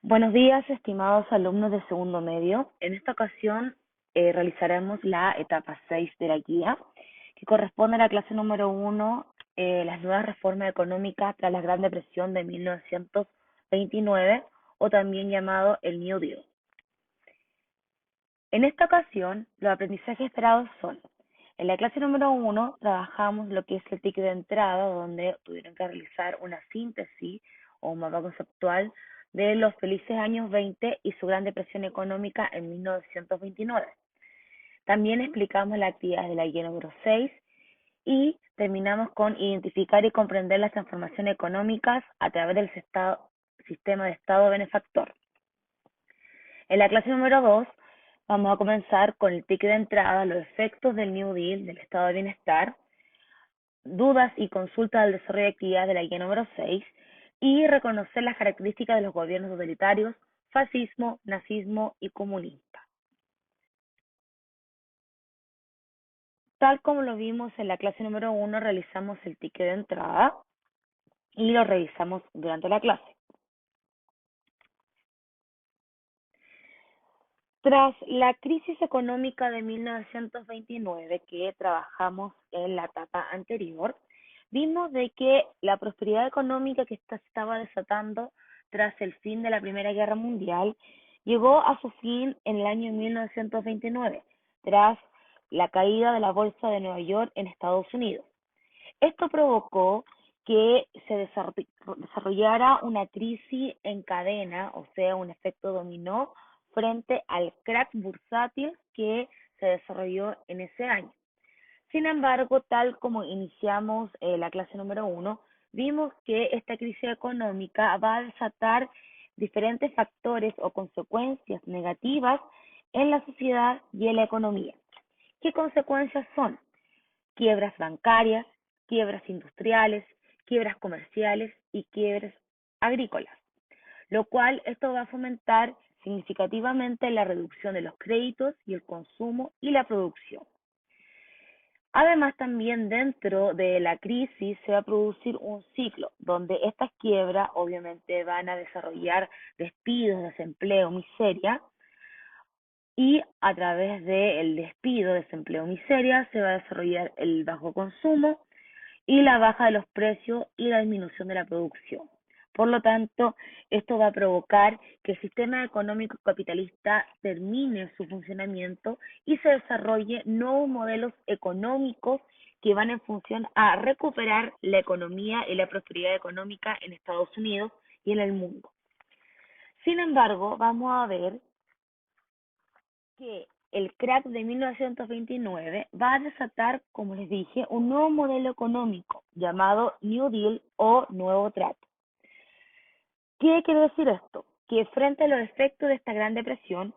Buenos días, estimados alumnos de segundo medio. En esta ocasión realizaremos la etapa 6 de la guía, que corresponde a la clase número 1, las nuevas reformas económicas tras la Gran Depresión de 1929, o también llamado el New Deal. En esta ocasión, los aprendizajes esperados son: en la clase número 1 trabajamos lo que es el ticket de entrada, donde tuvieron que realizar una síntesis o un mapa conceptual de los felices años 20 y su gran depresión económica en 1929. También explicamos las actividades de la guía número 6 y terminamos con identificar y comprender las transformaciones económicas a través del sistema de Estado benefactor. En la clase número 2 vamos a comenzar con el ticket de entrada, los efectos del New Deal, del estado de bienestar, dudas y consultas del desarrollo de actividades de la guía número 6 y reconocer las características de los gobiernos totalitarios, fascismo, nazismo y comunismo. Tal como lo vimos en la clase número 1, realizamos el ticket de entrada y lo revisamos durante la clase. Tras la crisis económica de 1929 que trabajamos en la etapa anterior, vimos de que la prosperidad económica que estaba desatando tras el fin de la Primera Guerra Mundial llegó a su fin en el año 1929, tras la caída de la Bolsa de Nueva York en Estados Unidos. Esto provocó que se desarrollara una crisis en cadena, o sea, un efecto dominó frente al crack bursátil que se desarrolló en ese año. Sin embargo, tal como iniciamos la clase número 1, vimos que esta crisis económica va a desatar diferentes factores o consecuencias negativas en la sociedad y en la economía. ¿Qué consecuencias son? Quiebras bancarias, quiebras industriales, quiebras comerciales y quiebras agrícolas, lo cual esto va a fomentar significativamente la reducción de los créditos y el consumo y la producción. Además, también dentro de la crisis se va a producir un ciclo donde estas quiebras obviamente van a desarrollar despidos, desempleo, miseria, y a través del despido, desempleo, miseria, se va a desarrollar el bajo consumo y la baja de los precios y la disminución de la producción. Por lo tanto, esto va a provocar que el sistema económico capitalista termine su funcionamiento y se desarrolle nuevos modelos económicos que van en función a recuperar la economía y la prosperidad económica en Estados Unidos y en el mundo. Sin embargo, vamos a ver que el crack de 1929 va a desatar, como les dije, un nuevo modelo económico llamado New Deal o Nuevo Trato. ¿Qué quiere decir esto? Que frente a los efectos de esta Gran Depresión,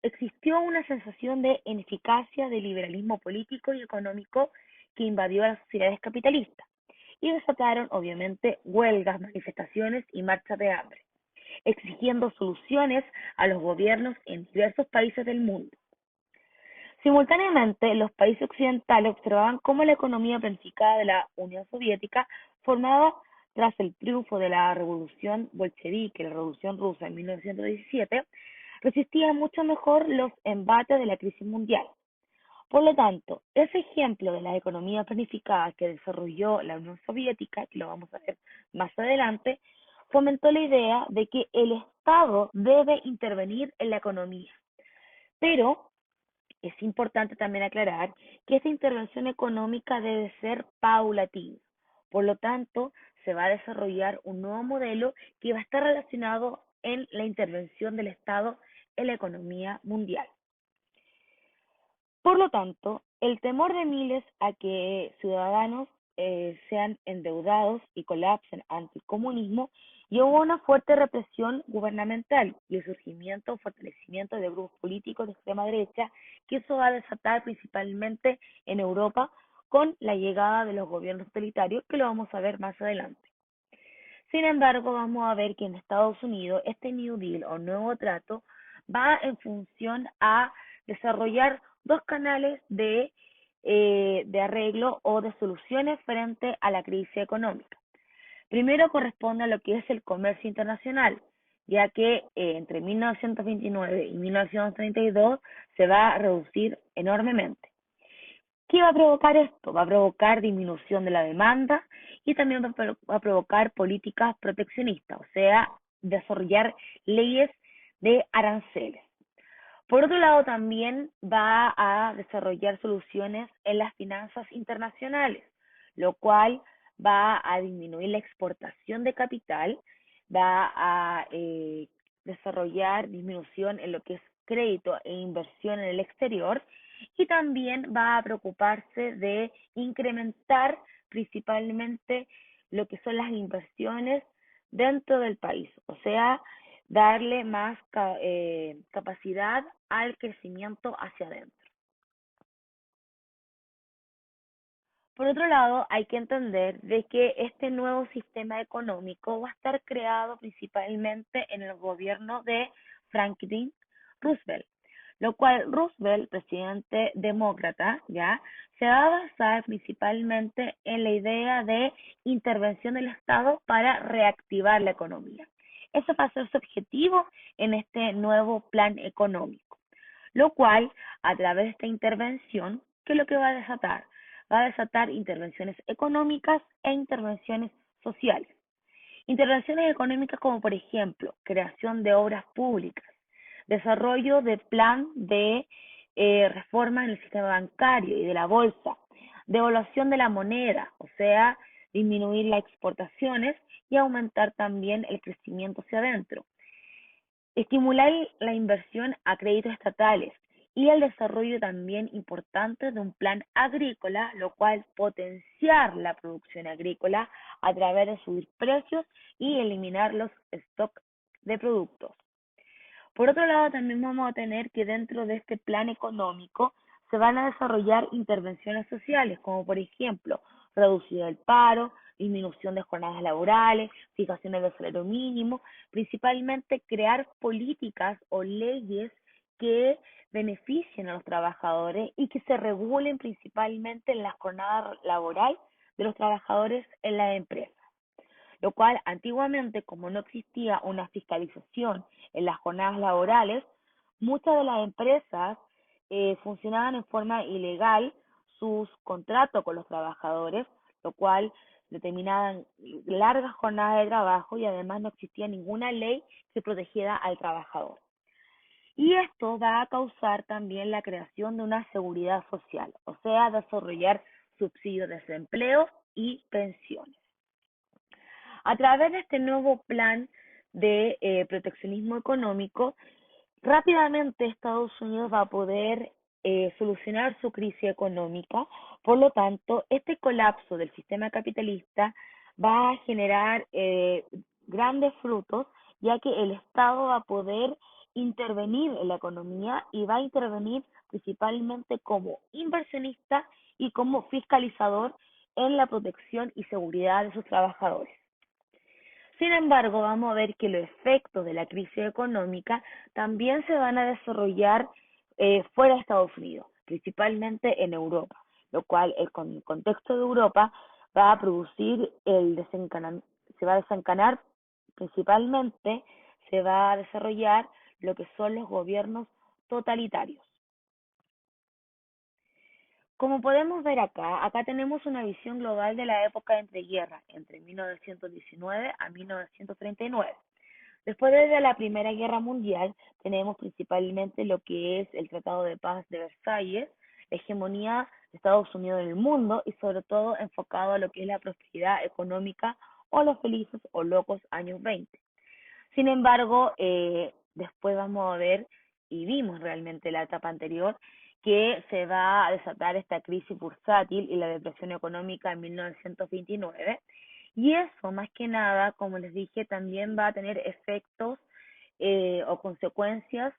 existió una sensación de ineficacia del liberalismo político y económico que invadió a las sociedades capitalistas y desataron, obviamente, huelgas, manifestaciones y marchas de hambre, exigiendo soluciones a los gobiernos en diversos países del mundo. Simultáneamente, los países occidentales observaban cómo la economía planificada de la Unión Soviética, formada tras el triunfo de la revolución bolchevique, la revolución rusa en 1917, resistía mucho mejor los embates de la crisis mundial. Por lo tanto, ese ejemplo de la economía planificada que desarrolló la Unión Soviética, que lo vamos a ver más adelante, fomentó la idea de que el Estado debe intervenir en la economía. Pero es importante también aclarar que esta intervención económica debe ser paulatina. Por lo tanto, se va a desarrollar un nuevo modelo que va a estar relacionado en la intervención del Estado en la economía mundial. Por lo tanto, el temor de miles a que ciudadanos sean endeudados y colapsen ante el comunismo llevó a una fuerte represión gubernamental y el surgimiento o fortalecimiento de grupos políticos de extrema derecha, que eso va a desatar principalmente en Europa con la llegada de los gobiernos totalitarios, que lo vamos a ver más adelante. Sin embargo, vamos a ver que en Estados Unidos este New Deal o nuevo trato va en función a desarrollar dos canales de arreglo o de soluciones frente a la crisis económica. Primero corresponde a lo que es el comercio internacional, ya que entre 1929 y 1932 se va a reducir enormemente. ¿Qué va a provocar esto? Va a provocar disminución de la demanda y también va a provocar políticas proteccionistas, o sea, desarrollar leyes de aranceles. Por otro lado, también va a desarrollar soluciones en las finanzas internacionales, lo cual va a disminuir la exportación de capital, va a desarrollar disminución en lo que es crédito e inversión en el exterior y también va a preocuparse de incrementar principalmente lo que son las inversiones dentro del país, o sea, darle más capacidad al crecimiento hacia adentro. Por otro lado, hay que entender de que este nuevo sistema económico va a estar creado principalmente en el gobierno de Franklin Roosevelt, lo cual Roosevelt, presidente demócrata, ya se va a basar principalmente en la idea de intervención del Estado para reactivar la economía. Eso va a ser su objetivo en este nuevo plan económico, lo cual a través de esta intervención, ¿qué es lo que va a desatar? Va a desatar intervenciones económicas e intervenciones sociales. Intervenciones económicas como por ejemplo creación de obras públicas, desarrollo de plan de reforma en el sistema bancario y de la bolsa, devaluación de la moneda, o sea, disminuir las exportaciones y aumentar también el crecimiento hacia adentro. Estimular la inversión a créditos estatales y el desarrollo también importante de un plan agrícola, lo cual potenciar la producción agrícola a través de subir precios y eliminar los stocks de productos. Por otro lado, también vamos a tener que dentro de este plan económico se van a desarrollar intervenciones sociales, como por ejemplo, reducir el paro, disminución de jornadas laborales, fijaciones de salario mínimo, principalmente crear políticas o leyes que beneficien a los trabajadores y que se regulen principalmente en la jornada laboral de los trabajadores en la empresa, lo cual antiguamente, como no existía una fiscalización en las jornadas laborales, muchas de las empresas funcionaban en forma ilegal sus contratos con los trabajadores, lo cual determinaban largas jornadas de trabajo y además no existía ninguna ley que protegiera al trabajador. Y esto va a causar también la creación de una seguridad social, o sea, desarrollar subsidios de desempleo y pensiones. A través de este nuevo plan de proteccionismo económico, rápidamente Estados Unidos va a poder solucionar su crisis económica. Por lo tanto, este colapso del sistema capitalista va a generar grandes frutos, ya que el Estado va a poder intervenir en la economía y va a intervenir principalmente como inversionista y como fiscalizador en la protección y seguridad de sus trabajadores. Sin embargo, vamos a ver que los efectos de la crisis económica también se van a desarrollar fuera de Estados Unidos, principalmente en Europa, lo cual el contexto de Europa va a producir se va a desencadenar principalmente, se va a desarrollar lo que son los gobiernos totalitarios. Como podemos ver acá tenemos una visión global de la época de entreguerras, entre 1919 a 1939. Después de la Primera Guerra Mundial, tenemos principalmente lo que es el Tratado de Paz de Versalles, la hegemonía de Estados Unidos en el mundo y sobre todo enfocado a lo que es la prosperidad económica o los felices o locos años 20. Sin embargo, después vamos a ver, y vimos realmente la etapa anterior, que se va a desatar esta crisis bursátil y la depresión económica en 1929. Y eso, más que nada, como les dije, también va a tener efectos o consecuencias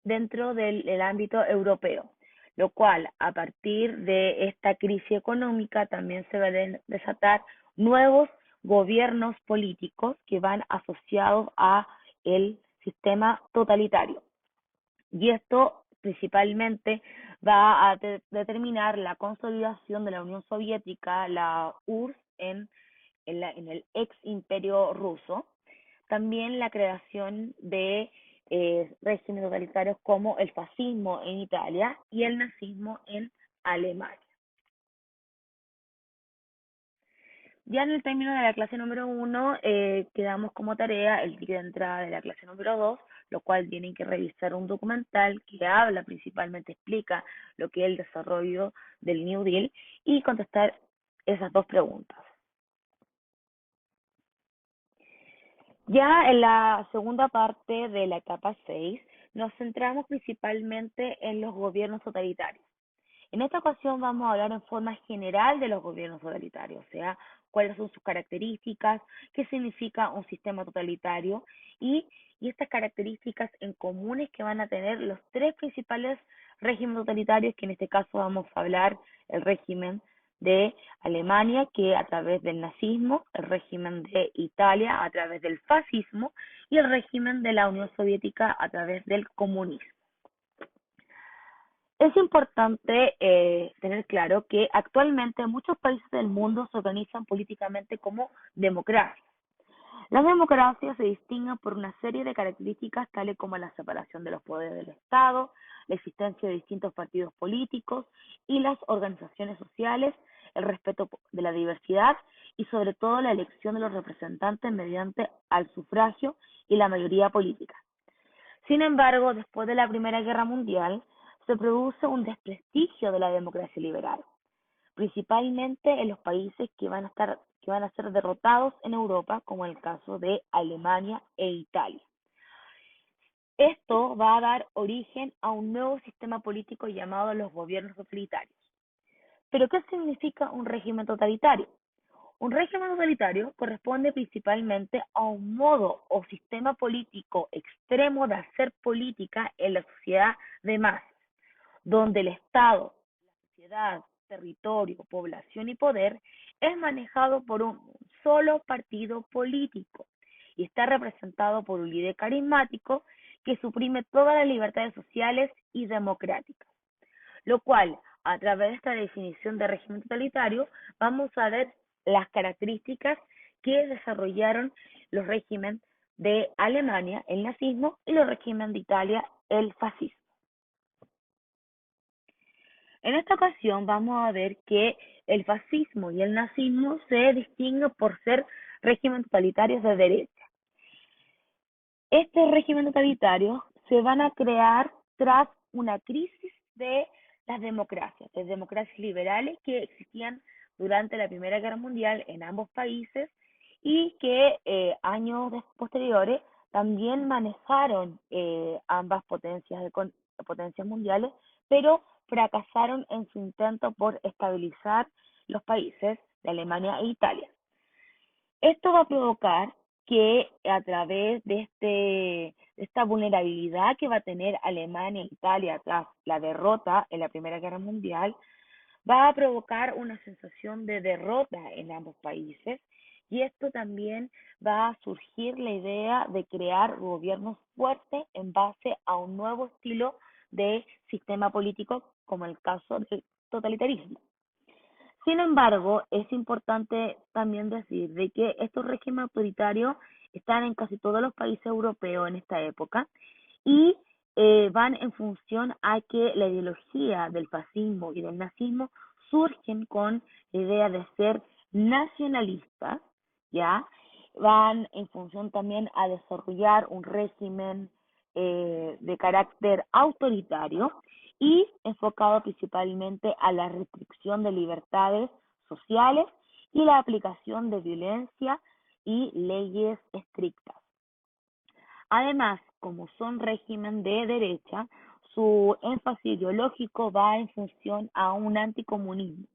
dentro del ámbito europeo, lo cual a partir de esta crisis económica también se van a desatar nuevos gobiernos políticos que van asociados a el sistema totalitario. Y esto principalmente va a determinar la consolidación de la Unión Soviética, la URSS en el ex imperio ruso. también la creación de regímenes totalitarios como el fascismo en Italia y el nazismo en Alemania. Ya en el término de la clase número 1, quedamos como tarea el ticket de entrada de la clase número 2, lo cual tienen que revisar un documental que habla, principalmente explica lo que es el desarrollo del New Deal y contestar esas dos preguntas. Ya en la segunda parte de la etapa 6, nos centramos principalmente en los gobiernos totalitarios. En esta ocasión vamos a hablar en forma general de los gobiernos totalitarios, o sea, cuáles son sus características, qué significa un sistema totalitario y estas características en comunes que van a tener los tres principales regímenes totalitarios, que en este caso vamos a hablar el régimen de Alemania, que a través del nazismo, el régimen de Italia a través del fascismo y el régimen de la Unión Soviética a través del comunismo. Es importante tener claro que actualmente muchos países del mundo se organizan políticamente como democracias. Las democracias se distinguen por una serie de características tales como la separación de los poderes del Estado, la existencia de distintos partidos políticos y las organizaciones sociales, el respeto de la diversidad y sobre todo la elección de los representantes mediante al sufragio y la mayoría política. Sin embargo, después de la Primera Guerra Mundial, se produce un desprestigio de la democracia liberal, principalmente en los países que van a ser derrotados en Europa, como el caso de Alemania e Italia. Esto va a dar origen a un nuevo sistema político llamado los gobiernos totalitarios. ¿Pero qué significa un régimen totalitario? Un régimen totalitario corresponde principalmente a un modo o sistema político extremo de hacer política en la sociedad de masas, donde el Estado, la sociedad, territorio, población y poder es manejado por un solo partido político y está representado por un líder carismático que suprime todas las libertades sociales y democráticas. Lo cual, a través de esta definición de régimen totalitario, vamos a ver las características que desarrollaron los regímenes de Alemania, el nazismo, y los regímenes de Italia, el fascismo. En esta ocasión vamos a ver que el fascismo y el nazismo se distinguen por ser regímenes totalitarios de derecha. Estos regímenes totalitarios se van a crear tras una crisis de las democracias liberales que existían durante la Primera Guerra Mundial en ambos países y que años posteriores también manejaron ambas potencias mundiales, pero fracasaron en su intento por estabilizar los países de Alemania e Italia. Esto va a provocar que a través de esta vulnerabilidad que va a tener Alemania e Italia tras la derrota en la Primera Guerra Mundial, va a provocar una sensación de derrota en ambos países y esto también va a surgir la idea de crear gobiernos fuertes en base a un nuevo estilo de sistema político como el caso del totalitarismo. Sin embargo, es importante también decir de que estos regímenes autoritarios están en casi todos los países europeos en esta época y van en función a que la ideología del fascismo y del nazismo surgen con la idea de ser nacionalistas, ¿ya? Van en función también a desarrollar un régimen de carácter autoritario y enfocado principalmente a la restricción de libertades sociales y la aplicación de violencia y leyes estrictas. Además, como son régimen de derecha, su énfasis ideológico va en función a un anticomunismo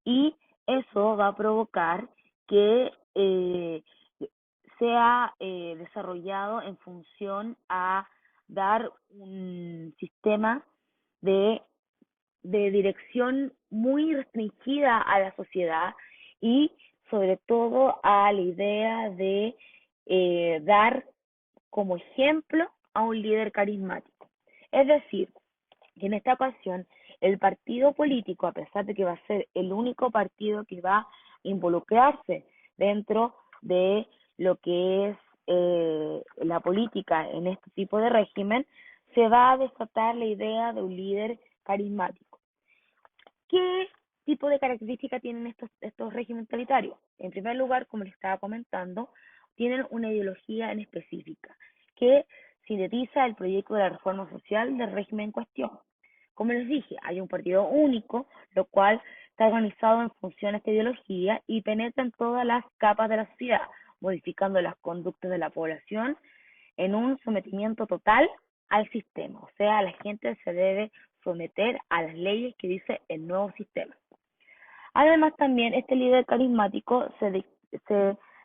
y eso va a provocar que sea desarrollado en función a dar un sistema de, de dirección muy restringida a la sociedad y sobre todo a la idea de dar como ejemplo a un líder carismático. Es decir, que en esta ocasión el partido político, a pesar de que va a ser el único partido que va a involucrarse dentro de lo que es la política en este tipo de régimen, se va a desatar la idea de un líder carismático. ¿Qué tipo de características tienen estos regímenes totalitarios? En primer lugar, como les estaba comentando, tienen una ideología en específica que sintetiza el proyecto de la reforma social del régimen en cuestión. Como les dije, hay un partido único, lo cual está organizado en función a esta ideología y penetra en todas las capas de la sociedad, modificando las conductas de la población en un sometimiento total al sistema. O sea, la gente se debe someter a las leyes que dice el nuevo sistema. Además, también este líder carismático se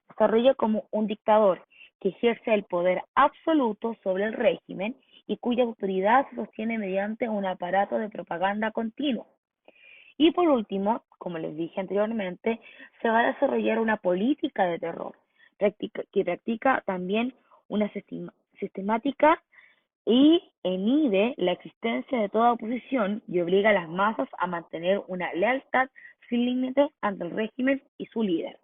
desarrolla como un dictador que ejerce el poder absoluto sobre el régimen y cuya autoridad se sostiene mediante un aparato de propaganda continuo. Y por último, como les dije anteriormente, se va a desarrollar una política de terror que practica también una sistemática y inhibe la existencia de toda oposición y obliga a las masas a mantener una lealtad sin límites ante el régimen y su líder.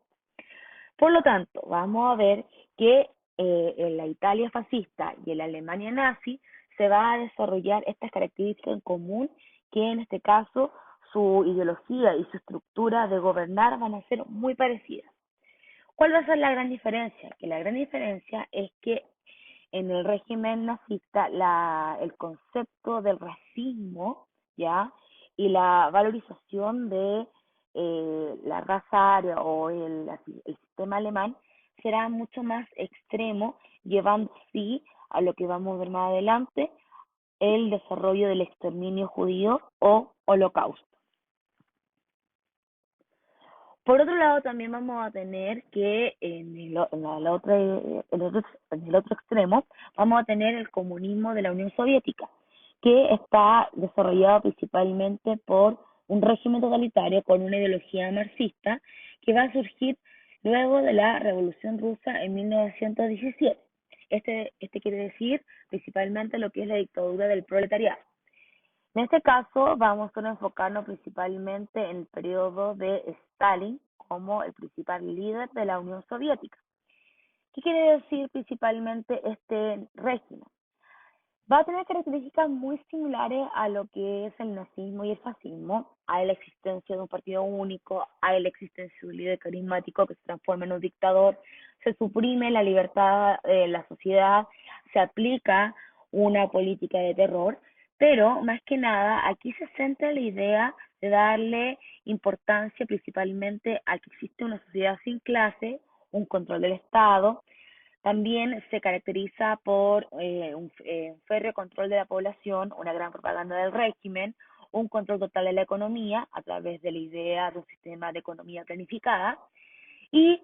Por lo tanto, vamos a ver que en la Italia fascista y en la Alemania nazi se va a desarrollar estas características en común, que en este caso su ideología y su estructura de gobernar van a ser muy parecidas. ¿Cuál va a ser la gran diferencia? Que la gran diferencia es que en el régimen nazista el concepto del racismo, ¿ya? Y la valorización de la raza aria o el sistema alemán será mucho más extremo, llevando sí a lo que vamos a ver más adelante, el desarrollo del exterminio judío o holocausto. Por otro lado, también vamos a tener que en el otro extremo vamos a tener el comunismo de la Unión Soviética, que está desarrollado principalmente por un régimen totalitario con una ideología marxista que va a surgir luego de la Revolución Rusa en 1917. Este quiere decir principalmente lo que es la dictadura del proletariado. En este caso, vamos a enfocarnos principalmente en el periodo de Stalin como el principal líder de la Unión Soviética. ¿Qué quiere decir principalmente este régimen? Va a tener características muy similares a lo que es el nazismo y el fascismo. Hay la existencia de un partido único, hay la existencia de un líder carismático que se transforma en un dictador, se suprime la libertad de la sociedad, se aplica una política de terror, pero más que nada aquí se centra la idea de darle importancia principalmente a que existe una sociedad sin clase, un control del Estado. También se caracteriza por un férreo control de la población, una gran propaganda del régimen, un control total de la economía a través de la idea de un sistema de economía planificada y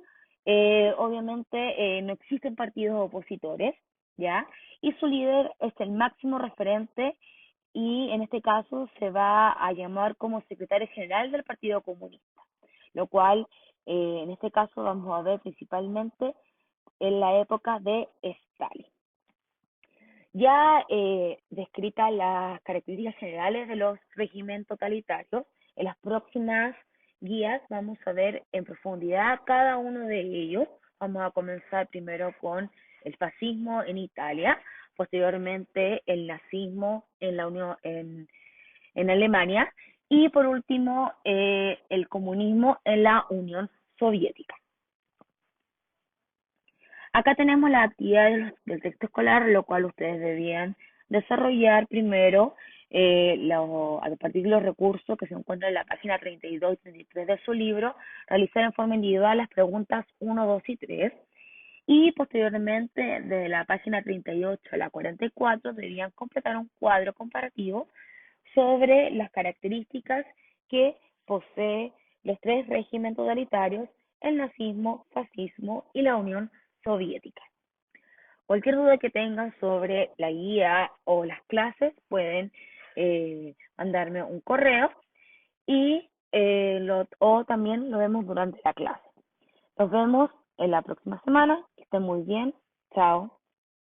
obviamente no existen partidos opositores, ¿ya? Y su líder es el máximo referente y en este caso se va a llamar como secretario general del Partido Comunista, lo cual en este caso vamos a ver principalmente en la época de Stalin. Ya descritas las características generales de los regímenes totalitarios, en las próximas guías vamos a ver en profundidad cada uno de ellos. Vamos a comenzar primero con el fascismo en Italia, posteriormente el nazismo en la Unión, en Alemania y por último el comunismo en la Unión Soviética. Acá tenemos la actividad del texto escolar, lo cual ustedes debían desarrollar primero a partir de los recursos que se encuentran en la página 32 y 33 de su libro, realizar en forma individual las preguntas 1, 2 y 3 y posteriormente de la página 38 a la 44 debían completar un cuadro comparativo sobre las características que posee los tres regímenes totalitarios, el nazismo, fascismo y la Unión Soviética. Cualquier duda que tengan sobre la guía o las clases pueden mandarme un correo y o también lo vemos durante la clase. Nos vemos en la próxima semana. Que estén muy bien. Chao.